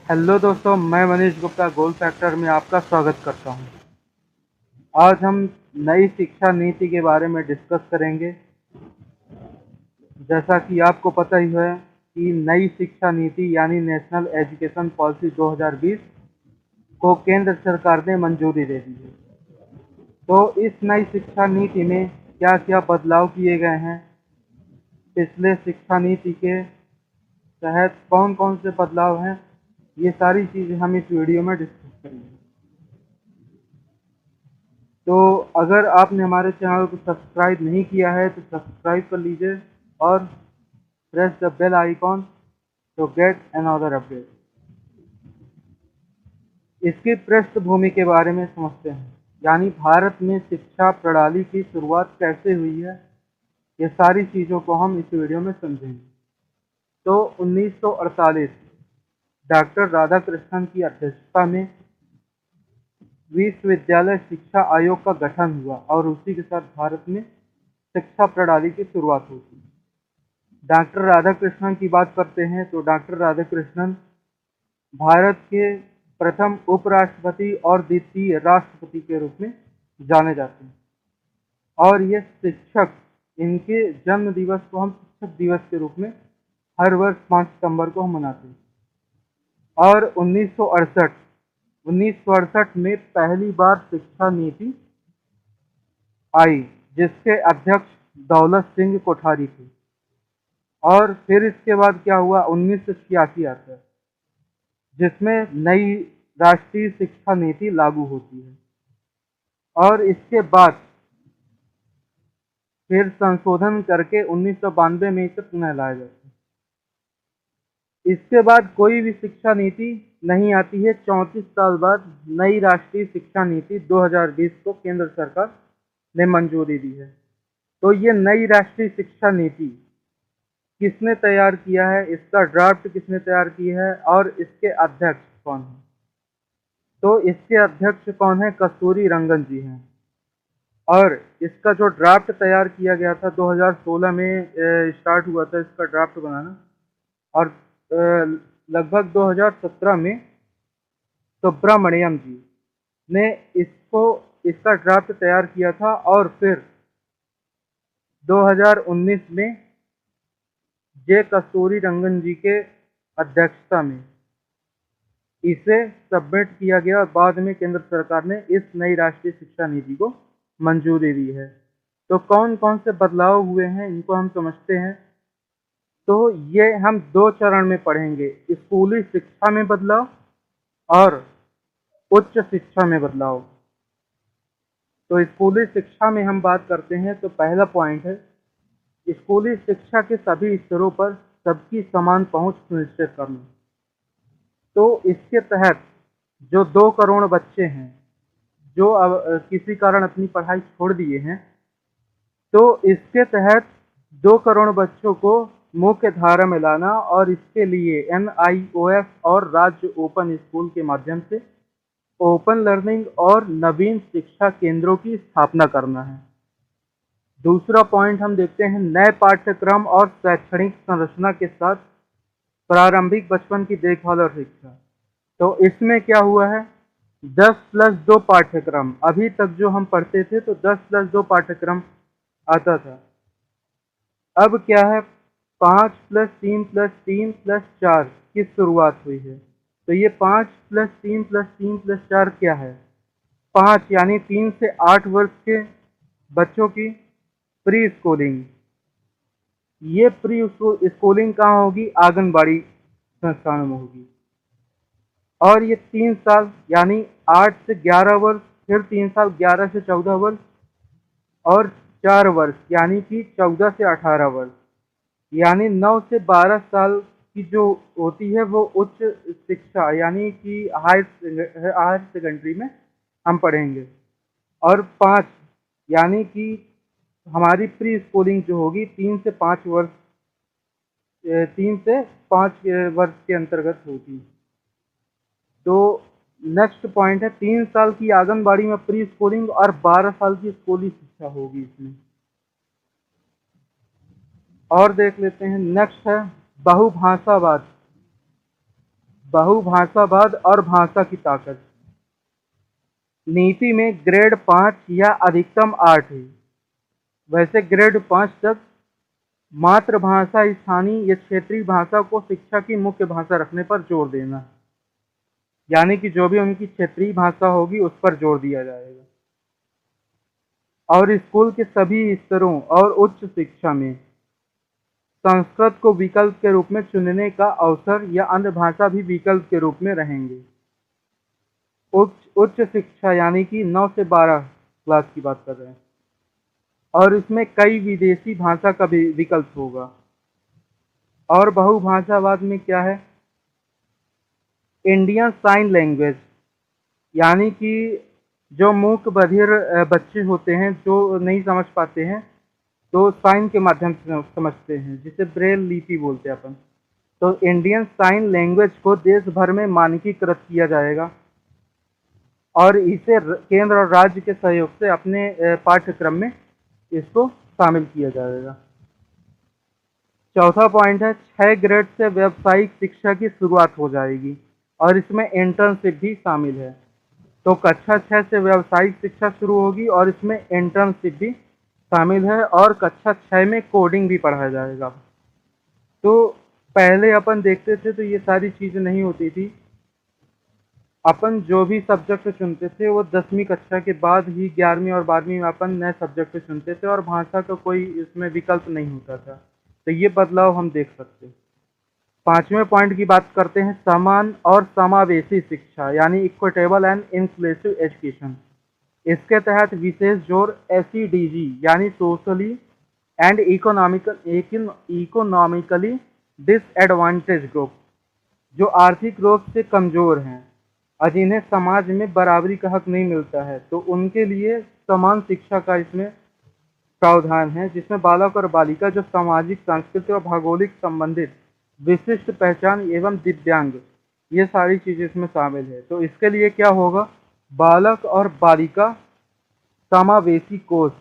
Hello दोस्तों, मैं मनीष गुप्ता गोल factor में आपका स्वागत करता हूं। आज हम नई शिक्षा नीति के बारे में डिस्कस करेंगे। जैसा कि आपको पता ही है कि नई शिक्षा नीति यानी नेशनल एजुकेशन पॉलिसी 2020 को केंद्र सरकार ने मंजूरी दे दी है। तो इस नई शिक्षा नीति में क्या क्या बदलाव किए गए हैं, पिछले शिक्षा नीति के तहत कौन कौन से बदलाव हैं, ये सारी चीज़ें हम इस वीडियो में डिस्कस करेंगे। तो अगर आपने हमारे चैनल को सब्सक्राइब नहीं किया है तो सब्सक्राइब कर लीजिए और press the bell icon to get another update. इसकी पृष्ठभूमि के बारे में समझते हैं, यानी भारत में शिक्षा प्रणाली की शुरुआत कैसे हुई है, ये सारी चीज़ों को हम इस वीडियो में समझेंगे। तो 1948 डॉक्टर राधाकृष्णन की अध्यक्षता में विश्वविद्यालय शिक्षा आयोग का गठन हुआ और उसी के साथ भारत में शिक्षा प्रणाली की शुरुआत होती है। डॉक्टर राधाकृष्णन की बात करते हैं तो डॉक्टर राधाकृष्णन भारत के प्रथम उपराष्ट्रपति और द्वितीय राष्ट्रपति के रूप में जाने जाते हैं। और ये शिक्षक, इनके जन्म दिवस को हम शिक्षक दिवस के रूप में हर वर्ष 5 सितंबर को हम मनाते हैं। और 1968 में पहली बार शिक्षा नीति आई, जिसके अध्यक्ष दौलत सिंह कोठारी थे। और फिर इसके बाद क्या हुआ, 1986 आता है, जिसमें नई राष्ट्रीय शिक्षा नीति लागू होती है। और इसके बाद फिर संशोधन करके 1992 में इसे पुनः लाया जाता है। इसके बाद कोई भी शिक्षा नीति नहीं आती है। 34 साल बाद नई राष्ट्रीय शिक्षा नीति 2020 को केंद्र सरकार ने मंजूरी दी है। तो ये नई राष्ट्रीय शिक्षा नीति किसने तैयार किया है, इसका ड्राफ्ट किसने तैयार किया है और इसके अध्यक्ष कौन है? तो इसके अध्यक्ष कौन है? कस्तूरी रंगन जी हैं। और इसका जो ड्राफ्ट तैयार किया गया था 2016 में स्टार्ट हुआ था इसका ड्राफ्ट बनाना, और लगभग 2017 में सुब्रमण्यम जी ने इसका ड्राफ्ट तैयार किया था। और फिर 2019 में जे कस्तूरी रंगन जी के अध्यक्षता में इसे सबमिट किया गया और बाद में केंद्र सरकार ने इस नई राष्ट्रीय शिक्षा नीति को मंजूरी दी है। तो कौन कौन से बदलाव हुए हैं इनको हम समझते हैं। तो ये हम 2 चरण में पढ़ेंगे, स्कूली शिक्षा में बदलाव और उच्च शिक्षा में बदलाव। तो स्कूली शिक्षा में हम बात करते हैं तो पहला पॉइंट है, स्कूली शिक्षा के सभी स्तरों पर सबकी समान पहुंच सुनिश्चित करना। तो इसके तहत जो 2 करोड़ बच्चे हैं जो अब किसी कारण अपनी पढ़ाई छोड़ दिए हैं, तो इसके तहत 2 करोड़ बच्चों को मुख्य धारा में लाना और इसके लिए NIOS और राज्य ओपन स्कूल के माध्यम से ओपन लर्निंग और नवीन शिक्षा केंद्रों की स्थापना करना है। दूसरा पॉइंट हम देखते हैं, नए पाठ्यक्रम और शैक्षणिक संरचना के साथ प्रारंभिक बचपन की देखभाल और शिक्षा। तो इसमें क्या हुआ है, 10+2 पाठ्यक्रम, अभी तक जो हम पढ़ते थे तो 10+2 पाठ्यक्रम आता था। अब क्या है, 5+3+3+4 की शुरुआत हुई है। तो ये 5+3+3+4 क्या है, 5 यानी 3 से 8 वर्ष के बच्चों की प्री स्कूलिंग। ये प्री स्कूलिंग कहाँ होगी, आंगनबाड़ी संस्थानों में होगी। और ये 3 साल यानी 8 से 11 वर्ष, फिर 3 साल 11 से 14 वर्ष, और 4 वर्ष यानी कि 14 से 18 वर्ष, यानी 9 से 12 साल की जो होती है वो उच्च शिक्षा यानी कि हायर सेकेंडरी में हम पढ़ेंगे। और 5 यानी कि हमारी प्री स्कूलिंग जो होगी 3 से 5 वर्ष, 3 से 5 वर्ष के अंतर्गत होगी। तो नेक्स्ट पॉइंट है, 3 साल की आंगनबाड़ी में प्री स्कूलिंग और 12 साल की स्कूली शिक्षा होगी इसमें। और देख लेते हैं, नेक्स्ट है बहुभाषावाद। बहुभाषावाद और भाषा की ताकत। नीति में ग्रेड 5 या अधिकतम 8 है। वैसे ग्रेड 5 तक मातृभाषा, स्थानीय या क्षेत्रीय भाषा को शिक्षा की मुख्य भाषा रखने पर जोर देना, यानी कि जो भी उनकी क्षेत्रीय भाषा होगी उस पर जोर दिया जाएगा। और स्कूल के सभी स्तरों और उच्च शिक्षा में संस्कृत को विकल्प के रूप में चुनने का अवसर या अन्य भाषा भी विकल्प के रूप में रहेंगे। उच्च शिक्षा यानी कि 9 से 12 क्लास की बात कर रहे हैं, और इसमें कई विदेशी भाषा का भी विकल्प होगा। और बहुभाषावाद में क्या है? इंडियन साइन लैंग्वेज, यानी कि जो मूक बधिर बच्चे होते हैं जो नहीं समझ पाते हैं, तो साइन के माध्यम से समझते हैं, जिसे ब्रेल लिपि बोलते हैं अपन। तो इंडियन साइन लैंग्वेज को देश भर में मानकीकृत किया जाएगा और इसे केंद्र और राज्य के सहयोग से अपने पाठ्यक्रम में इसको शामिल किया जाएगा। चौथा पॉइंट है 6 ग्रेड से व्यावसायिक शिक्षा की शुरुआत हो जाएगी और इसमें इंटर्नशिप भी शामिल है। तो कक्षा 6 से व्यावसायिक शिक्षा शुरू होगी और इसमें इंटर्नशिप भी शामिल है और कक्षा 6 में कोडिंग भी पढ़ाया जाएगा। तो पहले अपन देखते थे तो ये सारी चीज़ें नहीं होती थी। अपन जो भी सब्जेक्ट चुनते थे वो 10वीं कक्षा के बाद ही 11वीं और 12वीं में अपन नए सब्जेक्ट चुनते थे और भाषा का कोई इसमें विकल्प नहीं होता था। तो ये बदलाव हम देख सकते हैं। 5वें पॉइंट की बात करते हैं, समान और समावेशी शिक्षा यानी इक्विटेबल एंड इंक्लूसिव एजुकेशन। इसके तहत विशेष जोर SEDG यानी socially and economically disadvantage group, जो आर्थिक रूप से कमजोर हैं और जिन्हें समाज में बराबरी का हक नहीं मिलता है, तो उनके लिए समान शिक्षा का इसमें प्रावधान है, जिसमें बालक और बालिका जो सामाजिक, सांस्कृतिक और भौगोलिक संबंधित विशिष्ट पहचान एवं दिव्यांग, ये सारी चीजें इसमें शामिल है। तो इसके लिए क्या होगा? बालक और बालिका समावेशी कोष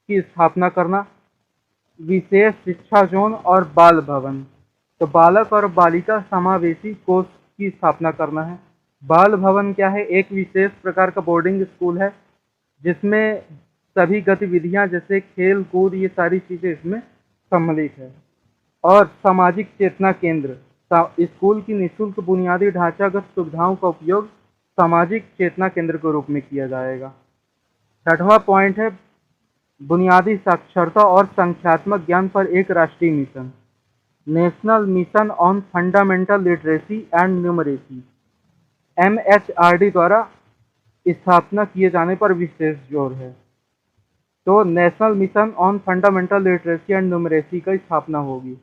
की स्थापना करना, विशेष शिक्षा जोन और बाल भवन। तो बालक और बालिका समावेशी कोष की स्थापना करना है। बाल भवन क्या है? एक विशेष प्रकार का बोर्डिंग स्कूल है जिसमें सभी गतिविधियां जैसे खेल कूद ये सारी चीजें इसमें सम्मिलित है। और सामाजिक चेतना केंद्र, स्कूल की निःशुल्क बुनियादी ढांचागत सुविधाओं का उपयोग सामाजिक चेतना केंद्र के रूप में किया जाएगा। 6वां पॉइंट है बुनियादी साक्षरता और संख्यात्मक ज्ञान पर एक राष्ट्रीय mission, national mission on fundamental literacy and numeracy, MHRD द्वारा स्थापना किए जाने पर विशेष जोर है। तो national mission on fundamental literacy and numeracy का स्थापना होगी।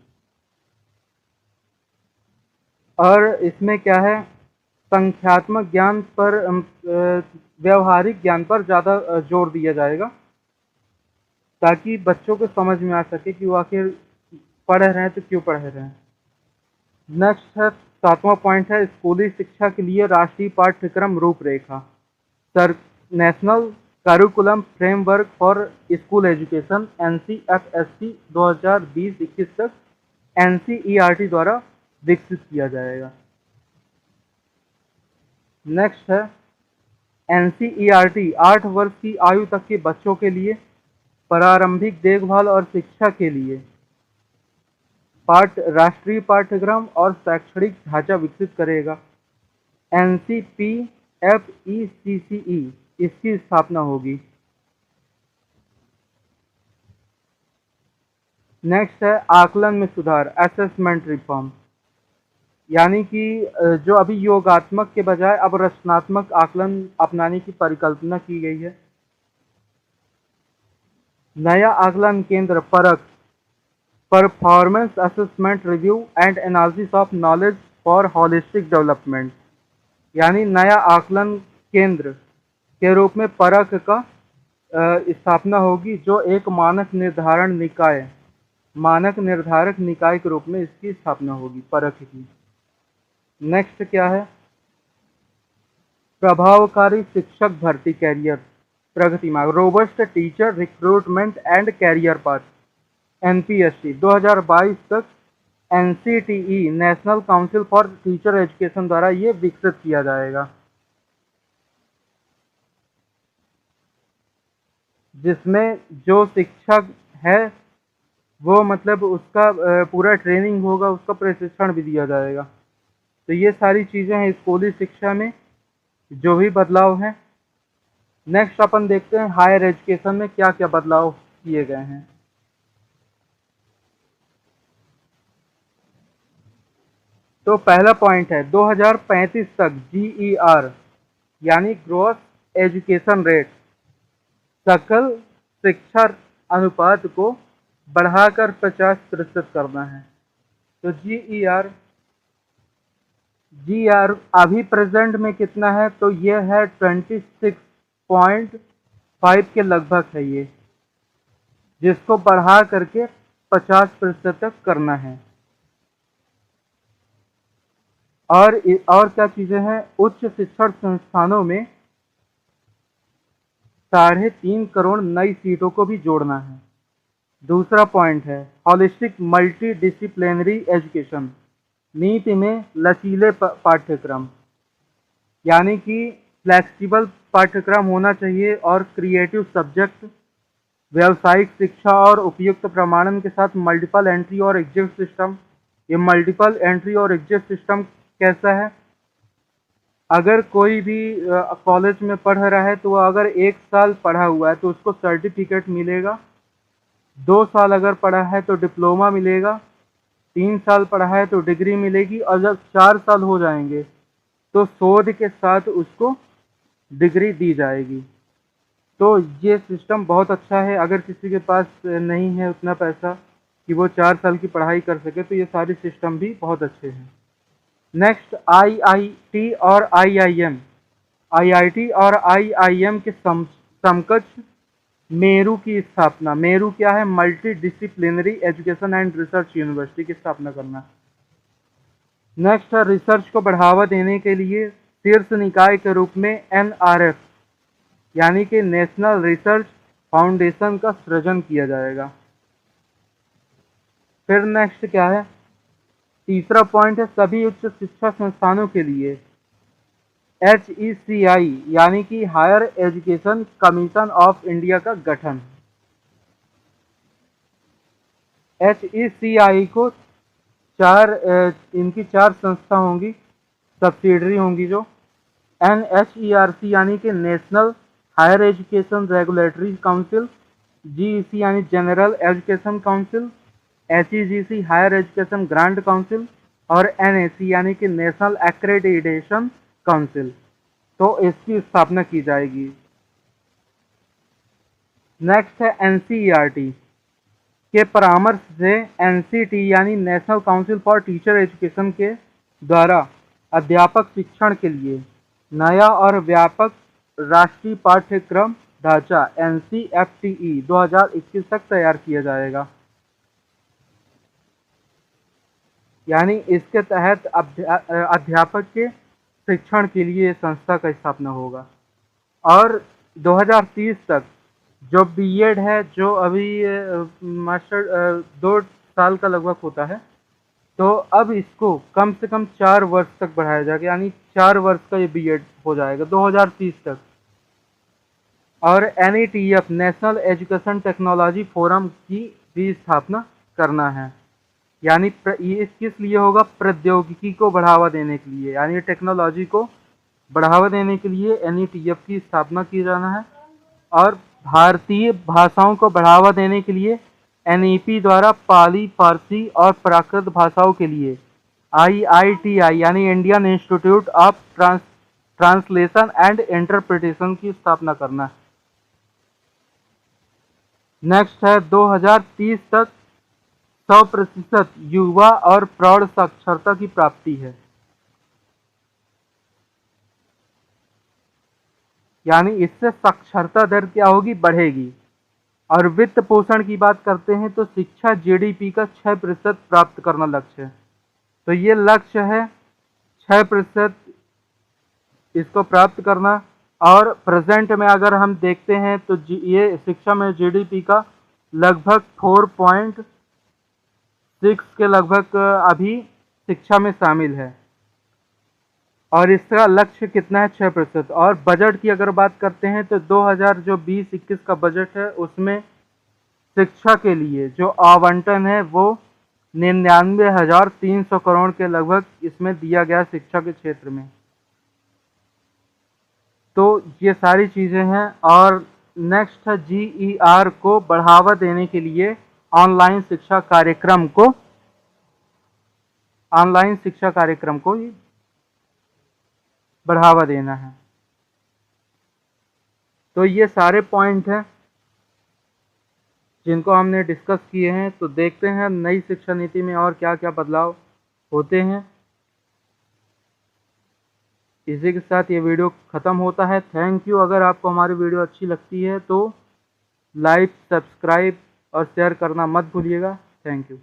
और इसमें क्या है? संख्यात्मक ज्ञान पर व्यवहारिक ज्ञान पर ज़्यादा जोर दिया जाएगा ताकि बच्चों को समझ में आ सके कि वो आखिर पढ़ रहे हैं तो क्यों पढ़ रहे हैं। नेक्स्ट है 7वां पॉइंट है स्कूली शिक्षा के लिए राष्ट्रीय पाठ्यक्रम रूपरेखा, national curriculum framework for school education NCFST 2020-21 तक NCERT द्वारा विकसित किया जाएगा। नेक्स्ट है NCERT 8 वर्ष की आयु तक के बच्चों के लिए प्रारंभिक देखभाल और शिक्षा के लिए राष्ट्रीय पाठ्यक्रम और शैक्षणिक ढांचा विकसित करेगा। NCPFECCE इसकी स्थापना होगी। नेक्स्ट है आकलन में सुधार, असेसमेंट रिफॉर्म, यानी कि जो अभी योगात्मक के बजाय अब रचनात्मक आकलन अपनाने की परिकल्पना की गई है। नया आकलन केंद्र परख, performance assessment review and analysis of knowledge for holistic development, यानी नया आकलन केंद्र के रूप में परख का स्थापना होगी, जो एक मानक निर्धारक निकाय के रूप में इसकी स्थापना होगी परख की। नेक्स्ट क्या है? प्रभावकारी शिक्षक भर्ती कैरियर प्रगति मार्ग, robust teacher recruitment and career path NPST 2022 तक NCTE national council for teacher education द्वारा ये विकसित किया जाएगा, जिसमें जो शिक्षक है वो मतलब उसका पूरा ट्रेनिंग होगा, उसका प्रशिक्षण भी दिया जाएगा। तो ये सारी चीज़ें हैं स्कूली शिक्षा में जो भी बदलाव हैं। नेक्स्ट अपन देखते हैं हायर एजुकेशन में क्या क्या बदलाव किए गए हैं। तो पहला पॉइंट है 2035 तक GER यानी ग्रोस एजुकेशन रेट, सकल शिक्षा अनुपात को बढ़ाकर 50% करना है। तो GER अभी प्रेजेंट में कितना है, तो ये है 26.5 के लगभग है ये, जिसको बढ़ा करके 50% तक करना है। और क्या चीजें हैं, उच्च शिक्षण संस्थानों में 3.5 करोड़ नई सीटों को भी जोड़ना है। दूसरा पॉइंट है हॉलिस्टिक मल्टी डिसिप्लिनरी एजुकेशन, नीति में लचीले पाठ्यक्रम, यानी कि फ्लेक्सिबल पाठ्यक्रम होना चाहिए और क्रिएटिव सब्जेक्ट, व्यावसायिक शिक्षा और उपयुक्त प्रमाणन के साथ मल्टीपल एंट्री और एग्जिट सिस्टम। ये मल्टीपल एंट्री और एग्जिट सिस्टम कैसा है, अगर कोई भी कॉलेज में पढ़ रहा है तो अगर 1 साल पढ़ा हुआ है तो उसको सर्टिफिकेट मिलेगा, 2 साल अगर पढ़ा है तो डिप्लोमा मिलेगा, 3 साल पढ़ा है तो डिग्री मिलेगी, और जब 4 साल हो जाएंगे तो शोध के साथ उसको डिग्री दी जाएगी। तो ये सिस्टम बहुत अच्छा है। अगर किसी के पास नहीं है उतना पैसा कि वो 4 साल की पढ़ाई कर सके तो ये सारे सिस्टम भी बहुत अच्छे हैं। नेक्स्ट IIT और IIM, IIT और IIM के समकक्ष मेरू की स्थापना। मेरू क्या है, multi disciplinary education and research university की स्थापना करना। नेक्स्ट है रिसर्च को बढ़ावा देने के लिए शीर्ष निकाय के रूप में NRF यानी कि नेशनल रिसर्च फाउंडेशन का सृजन किया जाएगा। फिर नेक्स्ट क्या है, तीसरा पॉइंट है सभी उच्च शिक्षा संस्थानों के लिए HECI यानी कि higher education commission of India का गठन। HECI को इनकी 4 संस्था होंगी, सब्सिडरी होंगी, जो NHERC यानी कि national higher education regulatory council, GEC यानी general education council, HEGC higher education grant council, और NAC यानी कि नेशनल एक्रेडिटेशन काउंसिल। तो इसकी स्थापना की जाएगी। नेक्स्ट है NCERT के परामर्श से NCT यानी national council for teacher education के द्वारा अध्यापक शिक्षण के लिए नया और व्यापक राष्ट्रीय पाठ्यक्रम ढांचा NCFTE 2021 तक तैयार किया जाएगा। यानी इसके तहत अध्यापक के शिक्षण के लिए संस्था का स्थापना होगा। और 2030 तक जो बीएड है, जो अभी मास्टर 2 साल का लगभग होता है, तो अब इसको कम से कम 4 वर्ष तक बढ़ाया जाएगा, यानी 4 वर्ष का ये बीएड हो जाएगा 2030 तक। और NETF national education technology forum की भी स्थापना करना है। यानी ये किस लिए होगा, प्रौद्योगिकी को बढ़ावा देने के लिए, यानी टेक्नोलॉजी को बढ़ावा देने के लिए NETF की स्थापना की जाना है। और भारतीय भाषाओं को बढ़ावा देने के लिए NEP द्वारा पाली, फारसी और प्राकृत भाषाओं के लिए IITI यानी Indian institute of translation and interpretation की स्थापना करना है। नेक्स्ट है 2030 तक 100% युवा और प्रौढ़ साक्षरता की प्राप्ति है। यानी इससे साक्षरता दर क्या होगी, बढ़ेगी। और वित्त पोषण की बात करते हैं तो शिक्षा GDP का 6% प्राप्त करना लक्ष्य है। तो ये लक्ष्य है 6% इसको प्राप्त करना। और प्रेजेंट में अगर हम देखते हैं तो ये शिक्षा में GDP का लगभग 6 के लगभग अभी शिक्षा में शामिल है और इसका लक्ष्य कितना है 6%। और बजट की अगर बात करते हैं तो 2020-21 का बजट है, उसमें शिक्षा के लिए जो आवंटन है वो 99,300 करोड़ के लगभग इसमें दिया गया शिक्षा के क्षेत्र में। तो ये सारी चीज़ें हैं। और नेक्स्ट है GER को बढ़ावा देने के लिए ऑनलाइन शिक्षा कार्यक्रम को ही बढ़ावा देना है। तो ये सारे पॉइंट हैं जिनको हमने डिस्कस किए हैं। तो देखते हैं नई शिक्षा नीति में और क्या क्या बदलाव होते हैं। इसी के साथ ये वीडियो ख़त्म होता है। Thank you. अगर आपको हमारी वीडियो अच्छी लगती है तो लाइक, सब्सक्राइब और शेयर करना मत भूलिएगा। Thank you.